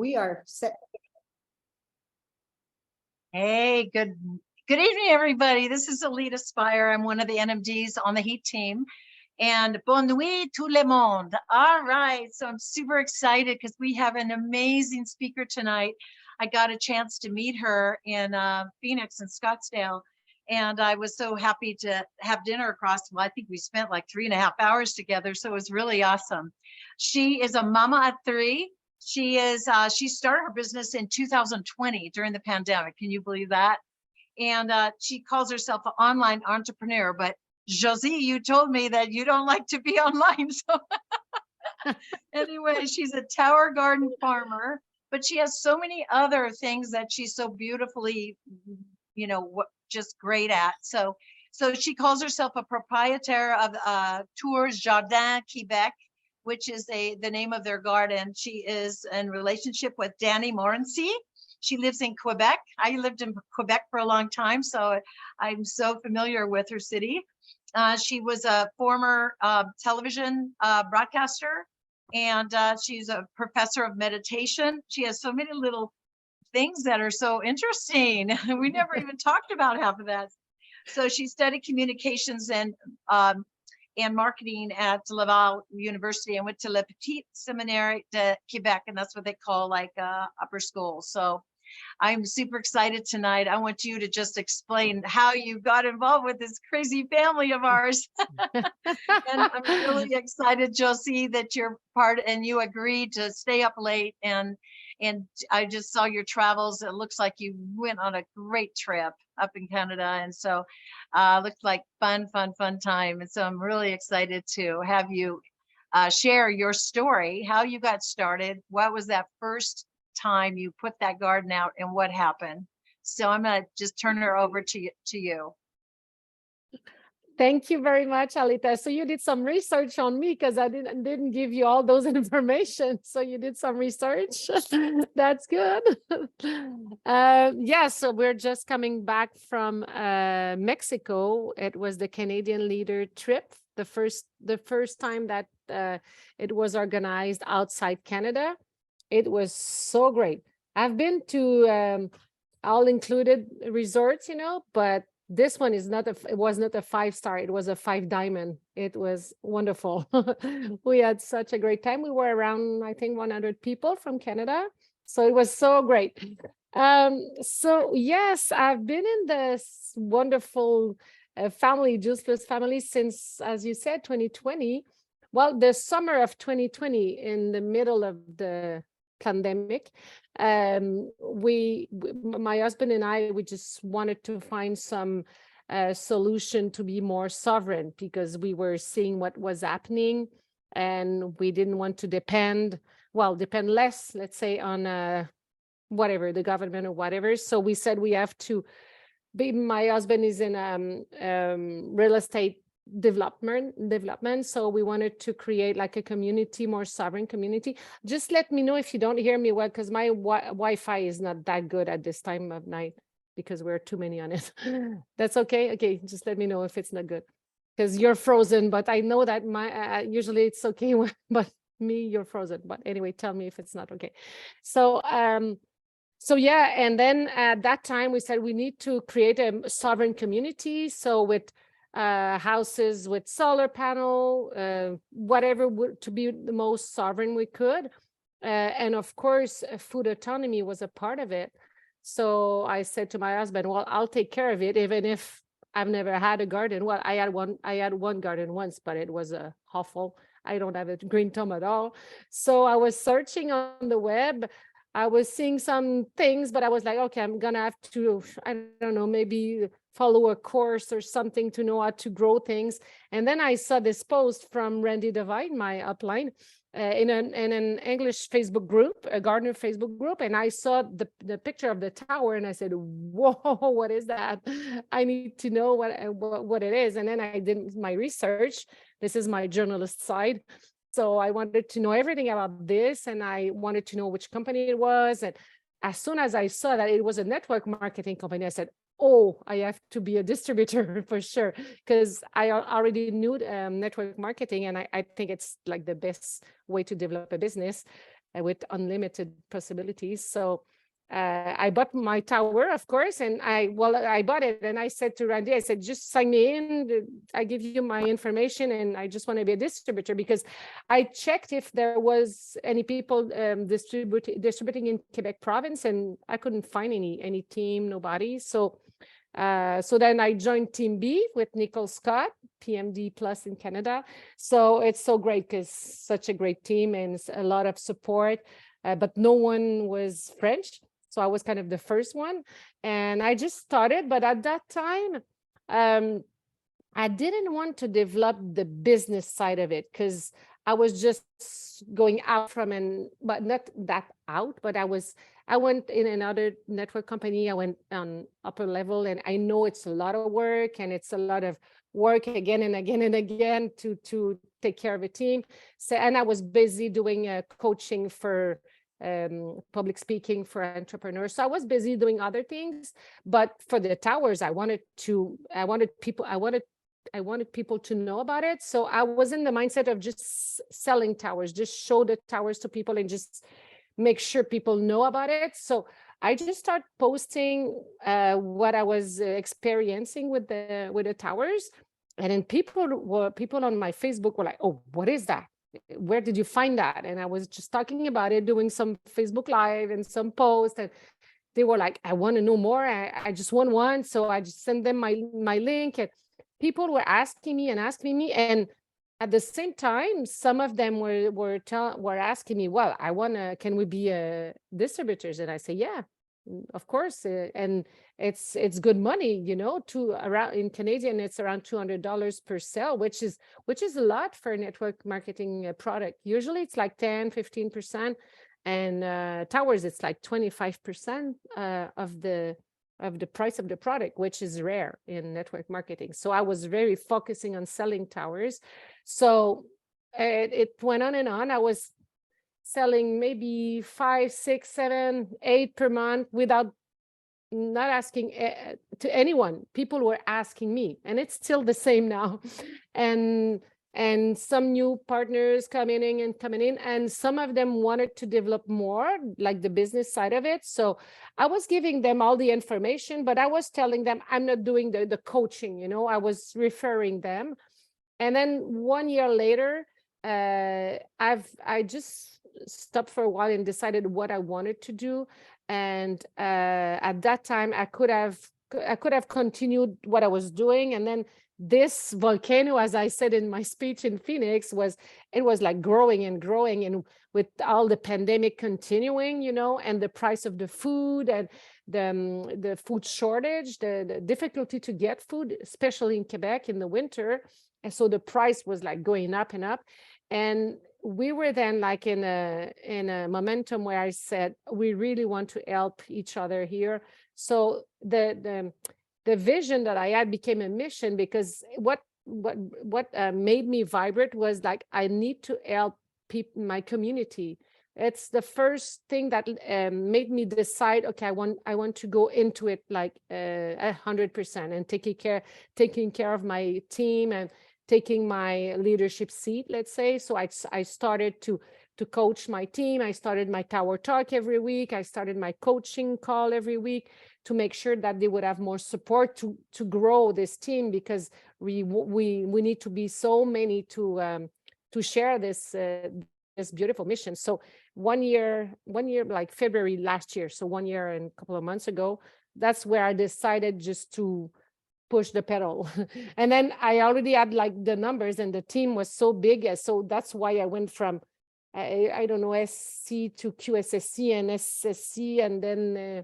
we are set. Hey, good evening, everybody. This is Alita Spire. I'm one of the NMDs on the HEAT team. And bonne nuit tout le monde. All right, so I'm super excited because we have an amazing speaker tonight. I got a chance to meet her in Phoenix and Scottsdale. And I was so happy to have dinner across. Well, I think we spent like 3.5 hours together. So it was really awesome. She is a mama of 3. She started her business in 2020 during the pandemic. Can you believe that? And she calls herself an online entrepreneur. But Josee, you told me that you don't like to be online. So anyway, she's a tower garden farmer, but she has so many other things that she's so beautifully, just great at. So she calls herself a proprietor of Tours Jardin Quebec, which is the name of their garden. She is in relationship with Danny Morency. She lives in Quebec. I lived in Quebec for a long time, so I'm so familiar with her city. She was a former television broadcaster, and she's a professor of meditation. She has so many little things that are so interesting. We never even talked about half of that. So she studied communications and marketing at Laval University and went to Le Petit Séminaire de Quebec, and that's what they call like upper school. So I'm super excited tonight. I want you to just explain how you got involved with this crazy family of ours. And I'm really excited, Josee, that you're part and you agreed to stay up late. And I just saw your travels. It looks like you went on a great trip up in Canada. And so looked like fun time. And so I'm really excited to have you share your story, how you got started. What was that first time you put that garden out and what happened? So I'm going to just turn her over to you. Thank you very much, Alita. So you did some research on me because I didn't give you all those information. So you did some research. That's good. So we're just coming back from Mexico. It was the Canadian Leader trip, the first time that it was organized outside Canada. It was so great. I've been to all-included resorts, but this one it was not a 5-star, it was a 5-diamond. It was wonderful. We had such a great time. We were around, I think, 100 people from Canada. So it was so great. So yes, I've been in this wonderful family, Juice Plus family, since, as you said, 2020. Well, the summer of 2020, in the middle of the pandemic, my husband and I, we just wanted to find some solution to be more sovereign, because we were seeing what was happening and we didn't want to depend less, let's say, on whatever, the government or whatever. So we said we have to my husband is in real estate development, so we wanted to create like a community, more sovereign community. Just let me know if you don't hear me well, because my Wi-Fi is not that good at this time of night because we're too many on it. That's okay. Just let me know if it's not good, because you're frozen, but I know that my usually it's okay but me, you're frozen. But anyway, tell me if it's not okay. So yeah, and then at that time we said we need to create a sovereign community, so with houses with solar panel, whatever to be the most sovereign we could. And of course, food autonomy was a part of it. So I said to my husband, well, I'll take care of it, even if I've never had a garden. Well, I had one garden once, but it was awful. I don't have a green thumb at all. So I was searching on the web. I was seeing some things, but I was like, okay, I'm gonna have to, I don't know, maybe follow a course or something to know how to grow things. And then I saw this post from Randy Devine, my upline, in an English Facebook group, a gardener Facebook group, and I saw the picture of the tower, and I said, whoa, what is that? I need to know what it is. And then I did my research. This is my journalist side. So I wanted to know everything about this, and I wanted to know which company it was. And as soon as I saw that it was a network marketing company, I said, oh, I have to be a distributor for sure, because I already knew network marketing, and I think it's like the best way to develop a business. with unlimited possibilities. So I bought my tower, of course, and I bought it, and I said to Randy, I said, just sign me in. I give you my information, and I just want to be a distributor, because I checked if there was any people distributing in Quebec province, and I couldn't find any team, nobody. So then I joined Team B with Nicole Scott, PMD Plus in Canada. So it's so great, because such a great team and a lot of support, but no one was French. So I was kind of the first one, and I just started. But at that time, I didn't want to develop the business side of it, because I was just going out from but not that out, but I went in another network company. I went on upper level, and I know it's a lot of work, and it's a lot of work again and again and again to take care of a team. So, and I was busy doing coaching for public speaking for entrepreneurs. So I was busy doing other things, but for the towers, I wanted people to know about it. So I was in the mindset of just selling towers, just show the towers to people and just make sure people know about it. So I just started posting what I was experiencing with the towers. And then people on my Facebook were like, oh, what is that? Where did you find that? And I was just talking about it, doing some Facebook Live and some posts, and they were like, I want to know more. I just want one. So I just sent them my link, and people were asking me, and at the same time, some of them were asking me, well, can we be distributors? And I say, yeah, of course. And it's good money, around in Canadian, it's around $200 per sale, which is a lot for a network marketing product. Usually it's like 10-15%, and towers, it's like 25% of the price of the product, which is rare in network marketing. So I was very focusing on selling towers. So it went on and on. I was selling maybe 5, 6, 7, 8 per month without not asking to anyone. People were asking me, and it's still the same now. And some new partners coming in, and some of them wanted to develop more, like the business side of it. So I was giving them all the information, but I was telling them I'm not doing the coaching, I was referring them. And then 1 year later, I just stopped for a while and decided what I wanted to do. And at that time, I could have continued what I was doing. And then this volcano, as I said in my speech in Phoenix, was like growing and growing, and with all the pandemic continuing, and the price of the food and the food shortage, the difficulty to get food, especially in Quebec in the winter. And so the price was like going up and up. And we were then like in a momentum where I said, we really want to help each other here. So the vision that I had became a mission, because what made me vibrate was like, I need to help my community. It's the first thing that made me decide, okay, I want to go into it like 100%, and taking care of my team and taking my leadership seat, let's say. So I started to coach my team. I started my tower talk every week. I started my coaching call every week to make sure that they would have more support to grow this team, because we need to be so many to share this beautiful mission. So 1 year, like February last year, so 1 year and a couple of months ago, that's where I decided just to push the pedal. And then I already had like the numbers, and the team was so big. So that's why I went from I don't know, SC to QSSC and SSC, and then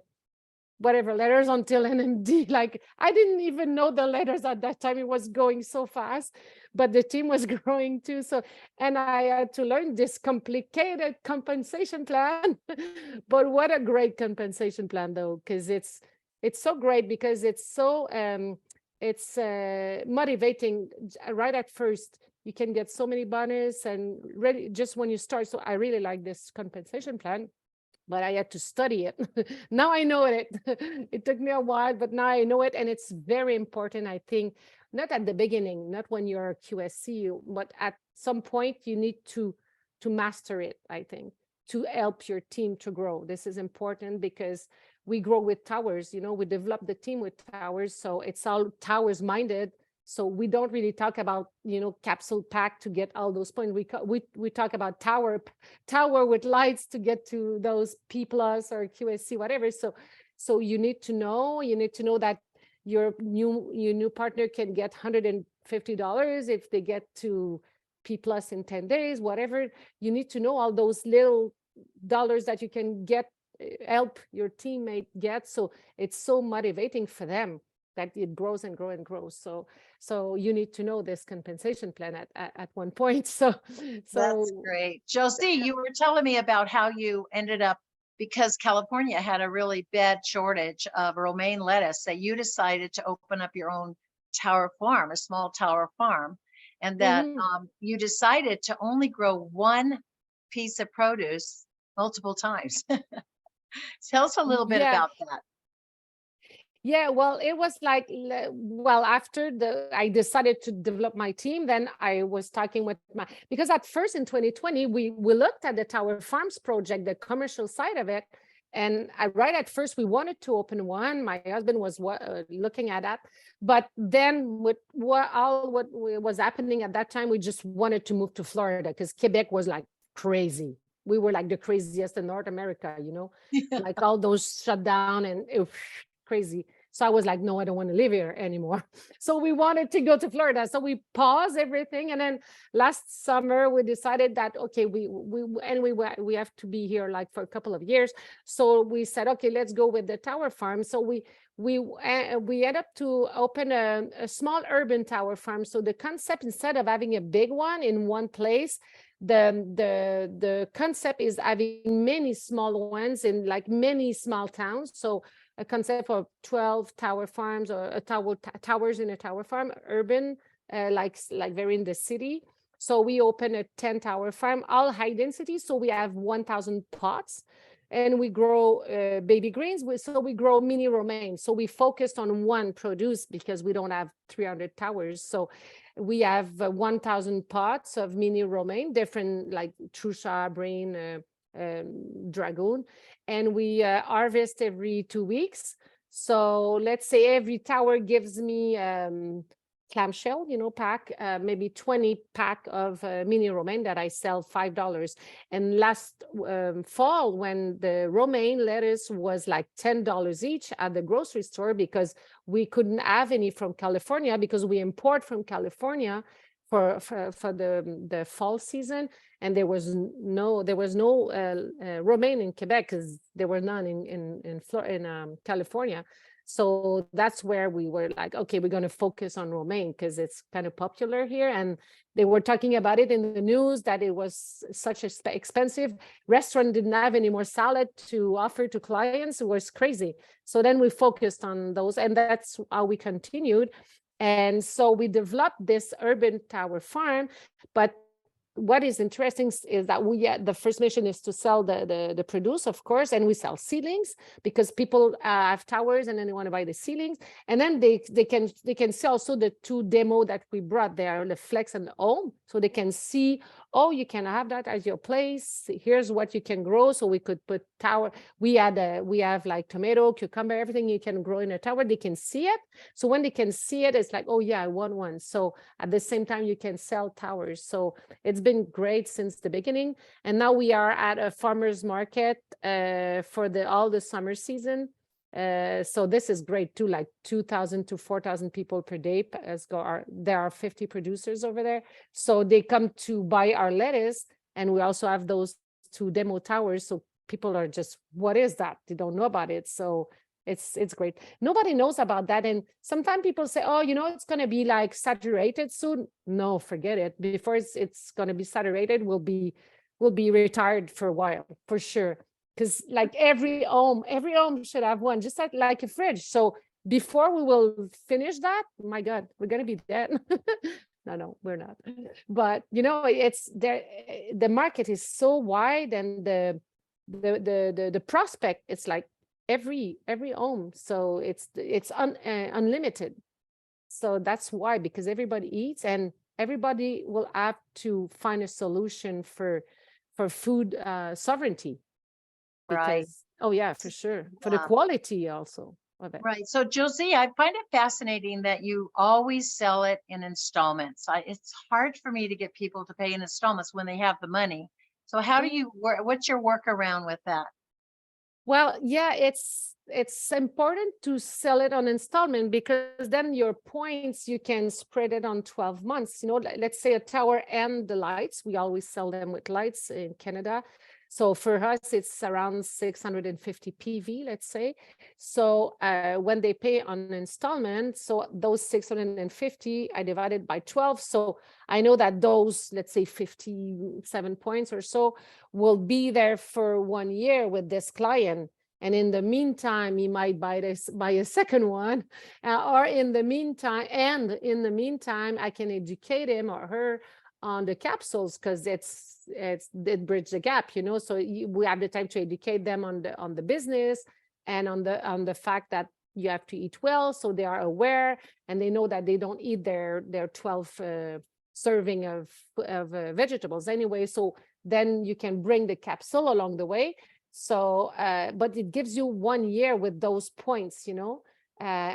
whatever letters until NMD. Like, I didn't even know the letters at that time. It was going so fast, but the team was growing too. So, and I had to learn this complicated compensation plan. But what a great compensation plan, though, because it's so great, because it's so motivating right at first. You can get so many bonus and really just when you start. So I really like this compensation plan, but I had to study it. Now I know it. It took me a while, but now I know it. And it's very important, I think, not at the beginning, not when you're a QSC, but at some point you need to master it, I think. to help your team to grow. This is important because we grow with towers, we develop the team with towers. So it's all towers minded. So we don't really talk about, capsule pack to get all those points. We talk about tower with lights to get to those P plus or QSC, whatever. So you need to know that your new partner can get $150 if they get to P plus in 10 days, whatever. You need to know all those little dollars that you can get, help your teammate get. So it's so motivating for them that it grows and grows and grows. So you need to know this compensation plan at one point. So That's great. Josie, you were telling me about how you ended up, because California had a really bad shortage of romaine lettuce, that you decided to open up your own tower farm, a small tower farm, and that you decided to only grow one piece of produce multiple times. Tell us a little bit about that. Yeah, well, it was like, well, after I decided to develop my team, then I was talking with because at first in 2020, we looked at the Tower Farms project, the commercial side of it. And right at first, we wanted to open one. My husband was looking at that. But then with what was happening at that time, we just wanted to move to Florida because Quebec was like crazy. We were like the craziest in North America, like all those shut down and crazy. So I was like, no, I don't want to live here anymore. So we wanted to go to Florida. So we paused everything. And then last summer we decided that, okay, we have to be here like for a couple of years. So we said, okay, let's go with the tower farm. So we ended up to open a small urban tower farm. So the concept, instead of having a big one in one place, the concept is having many small ones in like many small towns. So a concept of 12 tower farms or towers in a tower farm, urban, like very in the city. So we open a 10 tower farm, all high density. So we have 1,000 pots and we grow baby greens. So we grow mini romaine. So we focused on one produce because we don't have 300 towers. So we have 1,000 pots of mini romaine, different like Trusha, Brain, Dragoon, and we harvest every 2 weeks. So let's say every tower gives me clamshell, pack, maybe 20 pack of mini romaine that I sell $5. And last fall, when the romaine lettuce was like $10 each at the grocery store, because we couldn't have any from California because we import from California for the fall season, and there was no romaine in Quebec because there were none in California. So that's where we were like, okay, we're going to focus on romaine because it's kind of popular here. And they were talking about it in the news that it was such expensive. Restaurant didn't have any more salad to offer to clients. It was crazy. So then we focused on those, and that's how we continued. And so we developed this urban tower farm. But what is interesting is that the first mission is to sell the produce, of course, and we sell ceilings because people have towers and then they want to buy the ceilings. And then they can sell also the two demo that we brought there, the Flex and the Home, so they can see, oh, you can have that as your place. Here's what you can grow. So we could put tower. We have like tomato, cucumber, everything you can grow in a tower. They can see it. So when they can see it, it's like, oh yeah, I want one. So at the same time, you can sell towers. So it's been great since the beginning. And now we are at a farmer's market for all the summer season. So this is great too, like 2,000 to 4,000 people per day. There are 50 producers over there. So they come to buy our lettuce, and we also have those two demo towers. So people are just, what is that? They don't know about it. So it's great. Nobody knows about that. And sometimes people say, oh, it's going to be like saturated soon. No, forget it. Before it's going to be saturated, we'll be retired for a while, for sure. Because like every home should have one, just like a fridge. So before we will finish that, my God, we're going to be dead. No, we're not. But it's there. The market is so wide, and the prospect, it's like every home. So it's unlimited. So that's why, because everybody eats and everybody will have to find a solution for food sovereignty. Right. Because, oh yeah, for sure. For the Yeah. quality also of it. Right. So Josie, I find it fascinating that you always sell it in installments. It's hard for me to get people to pay in installments when they have the money. So how do Mhm. you work? What's your workaround with that? Well, yeah, it's important to sell it on installment because then your points, you can spread it on 12 months. You know, let's say a tower and the lights, we always sell them with lights in Canada. So for us, it's around 650 PV, let's say. So when they pay on installment, so those 650, I divided by 12. So I know that those, let's say 57 points or so, will be there for 1 year with this client. And in the meantime, he might buy a second one, or in the meantime, I can educate him or her on the capsules because it bridge the gap, you know. So we have the time to educate them on the business and on the fact that you have to eat well, so they are aware and they know that they don't eat their 12 serving of vegetables anyway. So then you can bring the capsule along the way. So, but it gives you 1 year with those points, you know,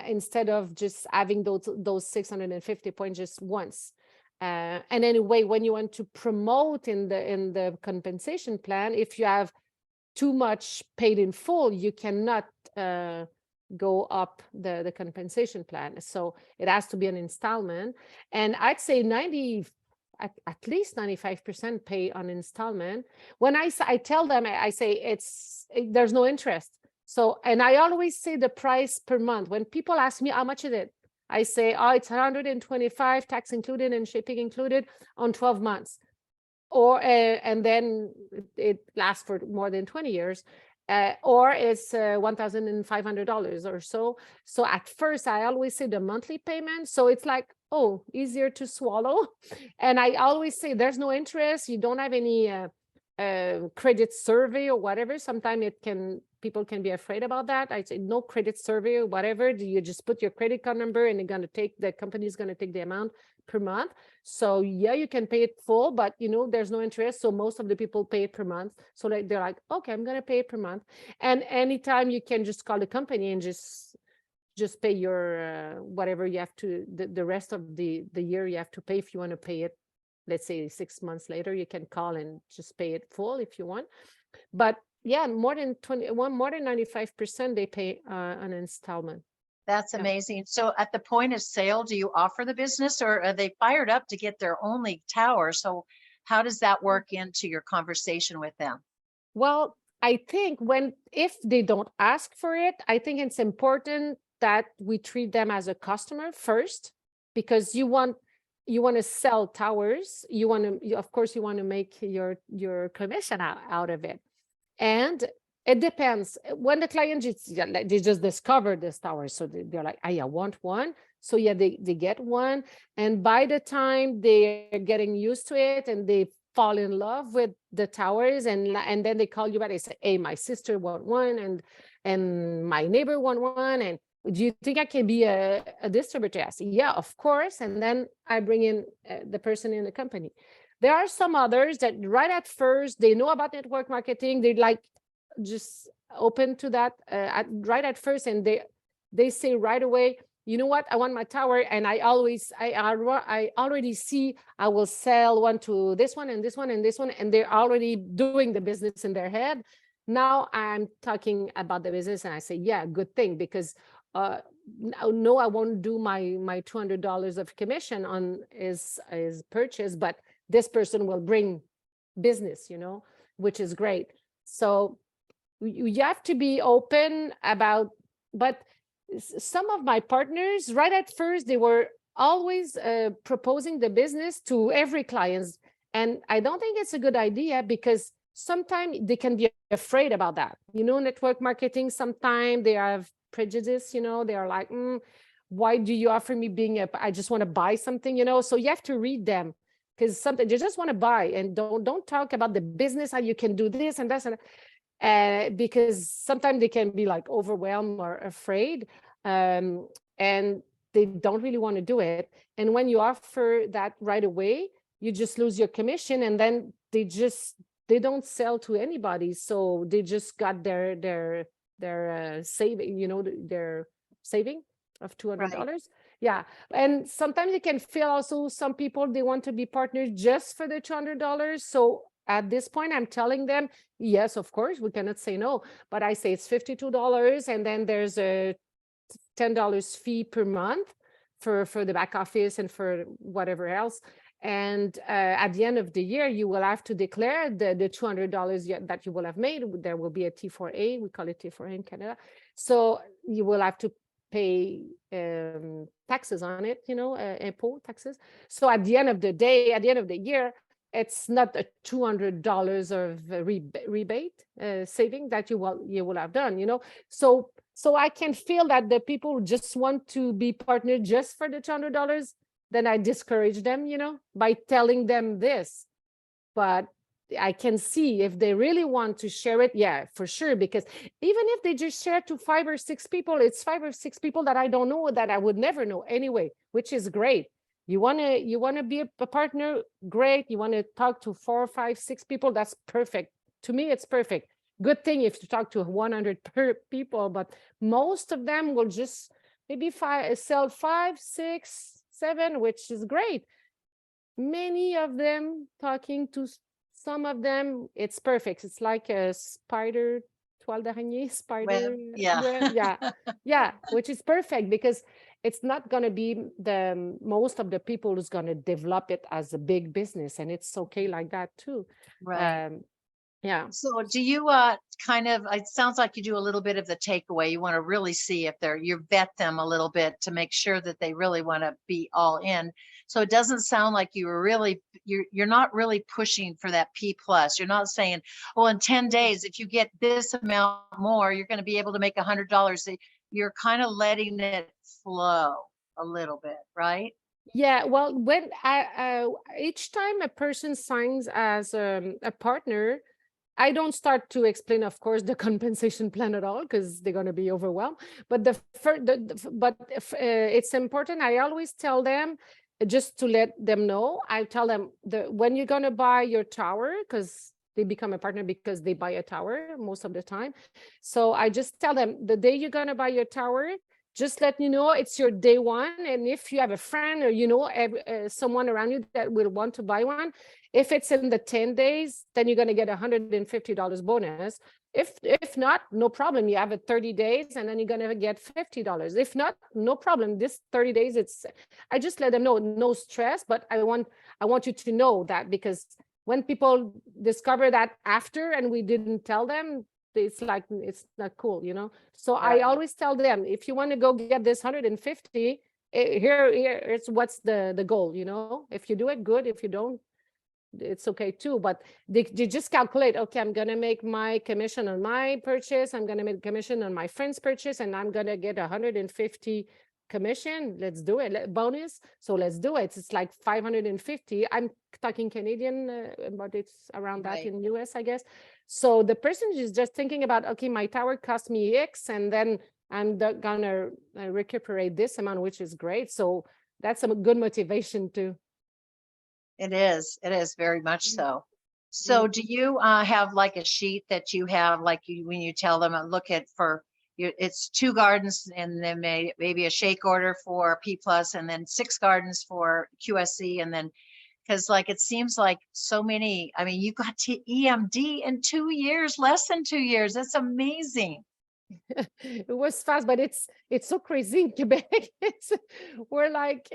instead of just having those 650 points just once. And anyway, when you want to promote in the compensation plan, if you have too much paid in full, you cannot go up the compensation plan. So it has to be an installment. And I'd say at least 95% pay on installment. When I tell them, I say there's no interest. So, and I always say the price per month. When people ask me how much is it, I say, oh, it's 125, tax included and shipping included on 12 months. Or, and then it lasts for more than 20 years. Or it's $1,500 or so. So at first, I always say the monthly payment. So it's like, oh, easier to swallow. And I always say there's no interest. You don't have any credit survey or whatever. Sometimes people can be afraid about that. I say no credit survey or whatever. You just put your credit card number and the company's going to take the amount per month. So yeah, you can pay it full, but you know, there's no interest. So most of the people pay it per month. So they're like, okay, I'm going to pay it per month. And anytime you can just call the company and just pay your whatever you have to, the rest of the year you have to pay if you want to pay it. Let's say 6 months later, you can call and just pay it full if you want. But yeah, more than 95% they pay an installment. That's Yeah. amazing. So at the point of sale, do you offer the business or are they fired up to get their only tower? So how does that work into your conversation with them? Well, I think if they don't ask for it, I think it's important that we treat them as a customer first, because you want to sell towers. Of course, you want to make your commission out of it. And it depends. When the client they just discovered this tower, so they're like, I want one. So yeah, they get one, and by the time they're getting used to it and they fall in love with the towers, and then they call you back. They say, hey, my sister want one, and my neighbor want one, and do you think I can be a distributor? I say, yeah, of course. And then I bring in the person in the company. There are some others that right at first, they know about network marketing. They like just open to that right at first. And they say right away, you know what, I want my tower. And I already see I will sell one to this one and this one and this one. And they're already doing the business in their head. Now I'm talking about the business and I say, yeah, good thing, because no, I won't do my $200 of commission on his purchase, but this person will bring business, you know, which is great. So you have to be open about, but some of my partners, right at first, they were always proposing the business to every client. And I don't think it's a good idea, because sometimes they can be afraid about that. You know, network marketing, sometimes they have prejudice, you know, they are like, why do you offer me I just want to buy something, you know? So you have to read them, because sometimes they just want to buy, and don't talk about the business, how you can do this and that, because sometimes they can be like overwhelmed or afraid, and they don't really want to do it. And when you offer that right away, you just lose your commission, and then they just they don't sell to anybody. So they just got their saving, their saving of $200. Right. Yeah. And sometimes you can feel also some people, they want to be partners just for the $200. So at this point, I'm telling them, yes, of course, we cannot say no, but I say it's $52. And then there's a $10 fee per month for the back office and for whatever else. And at the end of the year, you will have to declare the $200 that you will have made. There will be a T4A, we call it T4A in Canada. So you will have to pay taxes on it, impôt taxes. So at the end of the day, at the end of the year, it's not a $200 of rebate saving that you will have done, So I can feel that the people just want to be partnered just for the $200. Then I discourage them, by telling them this. But I can see if they really want to share it, yeah, for sure. Because even if they just share to 5 or 6 people, it's 5 or 6 people that I don't know, that I would never know anyway, which is great. You wanna be a partner, great. You want to talk to 4, 5, 6 people, that's perfect. To me, it's perfect. Good thing if you talk to 100 people, but most of them will just maybe sell 5, 6, 7, which is great. Many of them talking to some of them, it's perfect. It's like a spider, toile d'araignée, spider yeah. web. Yeah, yeah, which is perfect because it's not going to be most of the people who's going to develop it as a big business, and it's okay like that too. Right. Yeah. So do you kind of, it sounds like you do a little bit of the takeaway. You want to really see if you vet them a little bit to make sure that they really want to be all in. So it doesn't sound like you're not really pushing for that P plus. You're not saying, well, in 10 days, if you get this amount more, you're going to be able to make $100. You're kind of letting it flow a little bit, right? Yeah, well, when each time a person signs as a partner, I don't start to explain, of course, the compensation plan at all because they're going to be overwhelmed. But it's important. I always tell them, just to let them know. I tell them when you're going to buy your tower, because they become a partner because they buy a tower most of the time. So I just tell them the day you're going to buy your tower, just let you know it's your day one. And if you have a friend or someone around you that will want to buy one, if it's in the 10 days, then you're going to get $150 bonus. If not, no problem. You have it 30 days and then you're going to get $50. If not, no problem. This 30 days, I just let them know, no stress, but I want you to know that, because when people discover that after and we didn't tell them, it's like, it's not cool, So Right. I always tell them, if you want to go get this 150, here it's what's the goal, If you do it, good. If you don't, it's okay too. But they just calculate, okay, I'm gonna make my commission on my purchase, I'm gonna make commission on my friend's purchase, and I'm gonna get 150 commission. Let's do it. Bonus. So let's do it. It's like 550. I'm talking Canadian, but it's around that Right. in US, I guess. So the person is just thinking about, okay, my tower cost me X, and then I'm gonna recuperate this amount, which is great. So that's a good motivation too. It is very much so. So Mm. do you have like a sheet that you have, like when you tell them, look at it's 2 gardens and then maybe a shake order for P plus and then 6 gardens for QSC, and then, because like it seems like so many, I mean, you got to EMD in 2 years, less than 2 years. That's amazing. It was fast, but it's so crazy in Quebec. We're like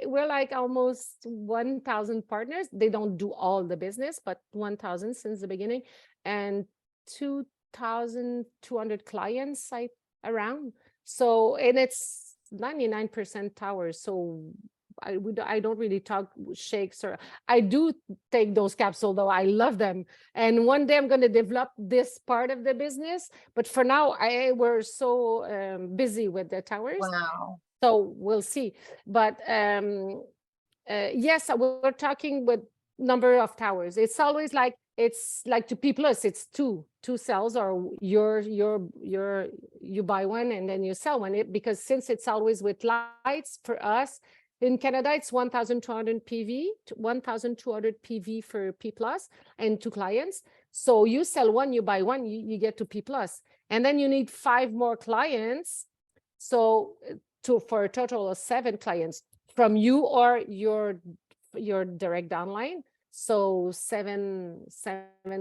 almost 1,000 partners. They don't do all the business, but 1,000 since the beginning, and 2,200 clients around. So, and it's 99% towers. So I don't really talk shakes, or I do take those capsules though. I love them. And one day I'm going to develop this part of the business. But for now, we're so busy with the towers. Wow. So we'll see. But yes, we're talking with number of towers. It's always like, it's like to P plus, it's two cells, or you buy one and then you sell one. Because since it's always with lights, for us, in Canada, it's 1,200 PV, 1,200 PV for P plus and 2 clients. So you sell one, you buy one, you get to P plus, and then you need 5 more clients. So for a total of 7 clients from you or your direct downline. So seven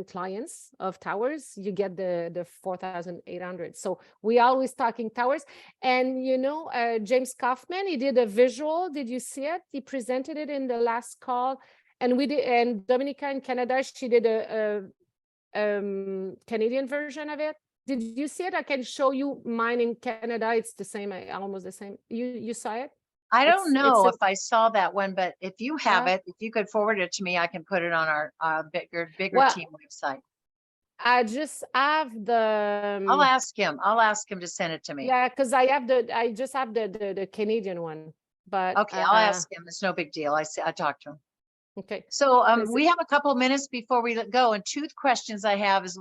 clients of towers, you get the 4,800. So we always talking towers. And James Kaufman, he did a visual. Did you see it? He presented it in the last call. And we did, and Dominica in Canada, she did a Canadian version of it. Did you see it? I can show you mine in Canada. It's the same, almost the same. You saw it? I don't It's know a- if I saw that one, but if you have Yeah. it, if you could forward it to me, I can put it on our bigger Well, team website. I just have the I'll ask him. I'll ask him to send it to me. yeah, because I just have the Canadian one, but Okay, I'll ask him. It's no big deal. I talked to him. okay. So 'Cause we have a couple minutes before we go, and 2 questions I have is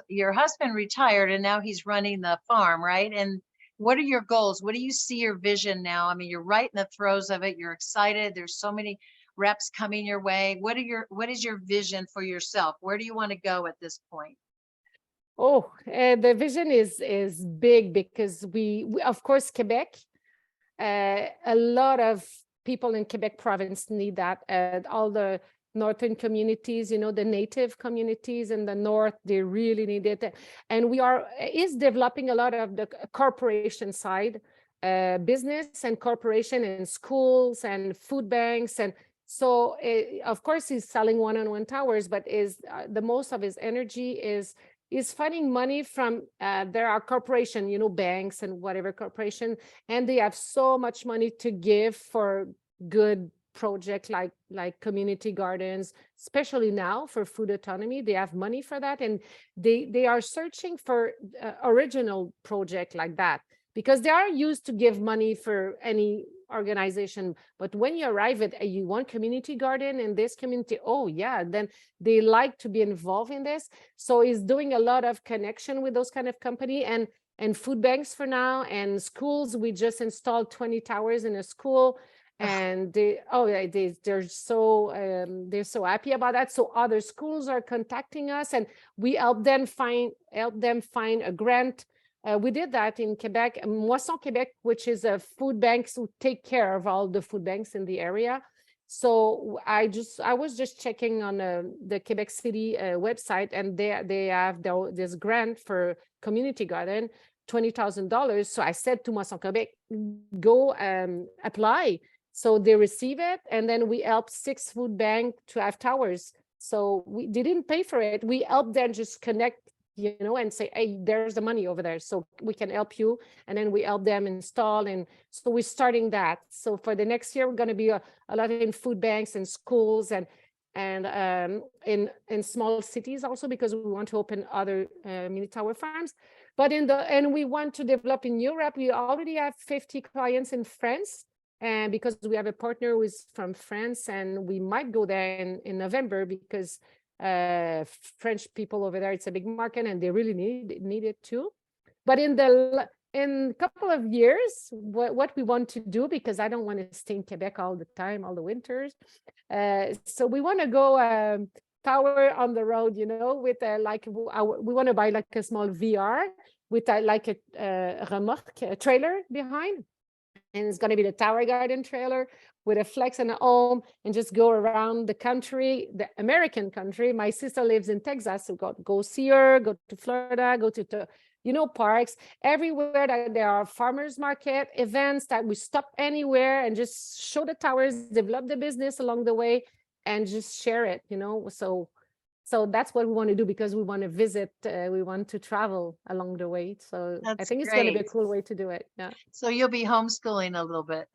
your husband retired and now he's running the farm, right? And what are your goals? What do you see your vision now? I mean, you're right in the throes of it. You're excited. There's so many reps coming your way. What is your vision for yourself? Where do you want to go at this point? Oh, the vision is big because we of course Quebec, a lot of people in Quebec province need that. All the northern communities, the native communities in the north, they really need it. And we is developing a lot of the corporation side, business and corporation and schools and food banks. And so of course he's selling one-on-one towers, but the most of his energy is finding money from there are corporation, banks and whatever corporation, and they have so much money to give for good project like community gardens, especially now for food autonomy. They have money for that, and they are searching for original project like that, because they are used to give money for any organization. But when you arrive at you want community garden in this community, oh yeah, then they like to be involved in this. So he's doing a lot of connection with those kind of company and food banks for now, and schools. We just installed 20 towers in a school, and they're so happy about that. So other schools are contacting us, and we help them find a grant. We did that in Quebec, Moisson Quebec, which is a food banks who take care of all the food banks in the area. So I was just checking on the Quebec City website, and they have this grant for community garden, $20,000. So I said to Moisson Quebec, go apply. So they receive it, and then we help 6 food bank to have towers. So they didn't pay for it. We help them just connect, and say, hey, there's the money over there, so we can help you. And then we help them install. And so we're starting that. So for the next year, we're going to be a lot in food banks and schools and in small cities also, because we want to open other mini tower farms. But and we want to develop in Europe. We already have 50 clients in France, and because we have a partner who is from France, and we might go there in November, because French people over there, it's a big market, and they really need it too. But in a couple of years, what we want to do, because I don't want to stay in Quebec all the time, all the winters, so we want to go tower on the road, with we want to buy like a small VR with like a remorque, a trailer behind, and it's going to be the tower garden trailer with a flex and a home, and just go around the country, the American country. My sister lives in Texas, so go see her, go to Florida, go to parks, everywhere that there are farmers market events, that we stop anywhere and just show the towers, develop the business along the way, and just share it, So that's what we want to do, because we want to visit, we want to travel along the way. So I That's think it's going to be a great. cool way to do it. Yeah. So you'll be homeschooling a little bit.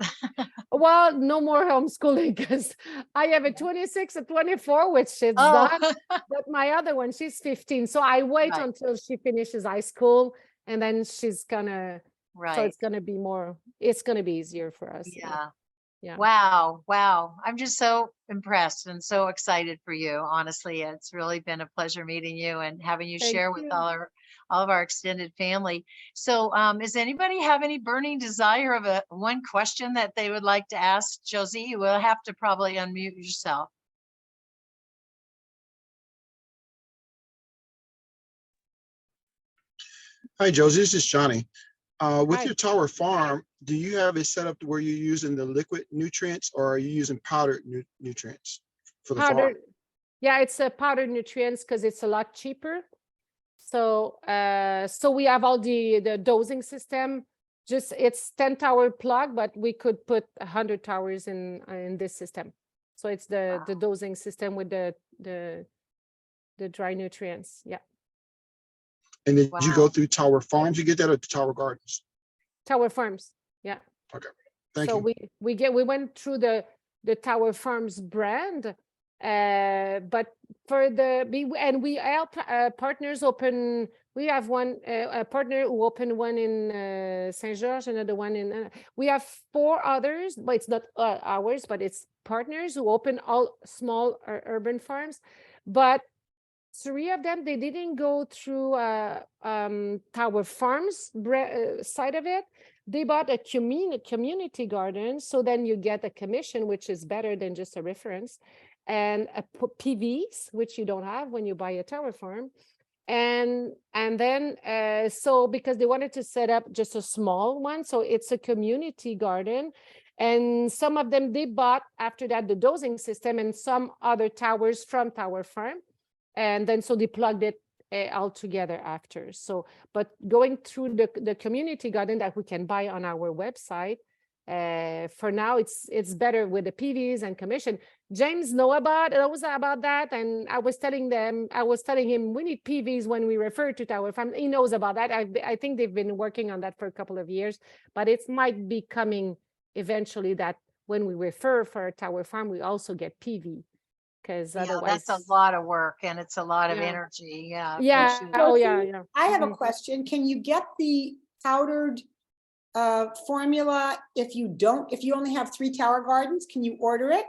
Well, no more homeschooling, because I have a 26, a 24, which is Oh, done. But my other one, she's 15. So I wait right, until she finishes high school, and then she's gonna, so right. it's gonna be it's gonna be easier for us. Yeah. Yeah. Wow. Wow. I'm just so impressed and so excited for you. Honestly, it's really been a pleasure meeting you and having you Thank share with you. all of our extended family. So, does anybody have any burning desire of one question that they would like to ask Josee? You will have to probably unmute yourself. Hi, Josie. This is Johnny. With Hi. your tower farm, do you have it set up to where you're using the liquid nutrients or are you using powdered nutrients for the farm? Powdered, yeah, it's a powdered nutrients because it's a lot cheaper. So so we have all the dosing system. Just it's 10 tower plug, but we could put 100 towers in this system. So it's the dosing system with the dry nutrients. Yeah. And did you go Wow. through tower farms? You get that at the tower gardens? Tower farms. Yeah. Thank So you. we went through the Tower Farms brand, but for and we help partners open. We have one a partner who opened one in Saint George, another one in. We have 4 others, but it's not ours, but it's partners who open all small urban farms, but 3 of them they didn't go through Tower Farms side of it. They bought a community garden, so then you get a commission, which is better than just a reference, and a PVs, which you don't have when you buy a tower farm. And then so because they wanted to set up just a small one, so it's a community garden. And some of them they bought after that the dosing system and some other towers from Tower Farm. And then so they plugged it all together after. So, but going through the community garden that we can buy on our website, for now it's better with the PVs and commission. James knows about that, and I was telling him we need PVs when we refer to Tower Farm. He knows about that. I think they've been working on that for a couple of years, but it might be coming eventually that when we refer for a Tower Farm, we also get PV. Because Yeah, otherwise that's a lot of work and it's a lot of Yeah. energy. Yeah. for yeah sure. oh Josie, yeah yeah I have a Mhm. question. Can you get the powdered formula if you only have 3 tower gardens? Can you order it?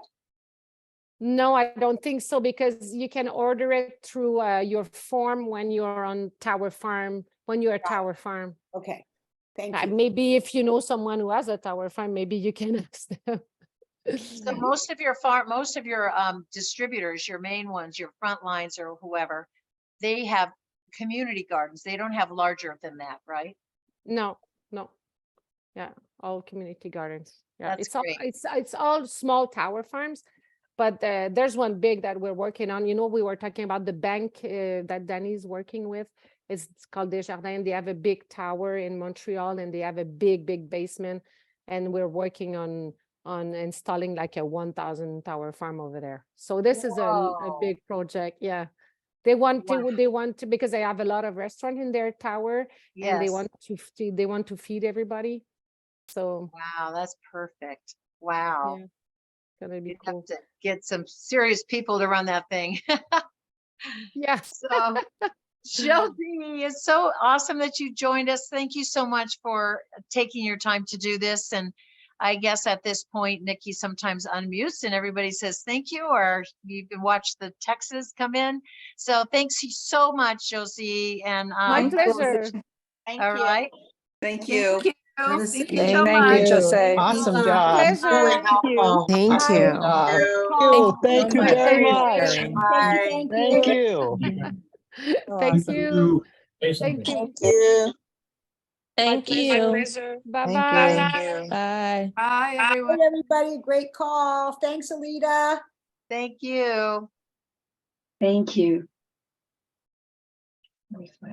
No, I don't think so, because you can order it through your form when you're on Tower Farm, when you're a Tower Farm. Okay, thank you. Maybe if you know someone who has a Tower Farm, maybe you can ask them. So most of your distributors, your main ones, your front lines or whoever, they have community gardens. They don't have larger than that, right? No, yeah, all community gardens. Yeah, That's it's all great. it's all small tower farms, but there's one big that we're working on. You know, we were talking about the bank that Danny's working with. It's called Desjardins. They have a big tower in Montreal, and they have a big basement, and we're working on installing like a 1,000 tower farm over there. So this is a Whoa. big project. Yeah. They want Wow. to because they have a lot of restaurant in their tower, and they Yes. want to feed everybody. So Wow, that's perfect. Wow. yeah, gonna be You'd cool. have to get some serious people to run that thing. Yeah. So, Josie, it's so awesome that you joined us. Thank you so much for taking your time to do this. And I guess at this point, Nikki sometimes unmutes and everybody says thank you, or you can watch the texts come in. So thanks so much, Josie. And My pleasure. all right. Thank you. Thank you so Thank much. you, Jose. Awesome job. Pleasure. Thank Bye. you. Thank you Thank very you. much. Thank you. Thank you. Thank you. Thank you. Bye-bye. Bye. Hey, everybody, great call. Thanks, Alita. Thank you. Thank you.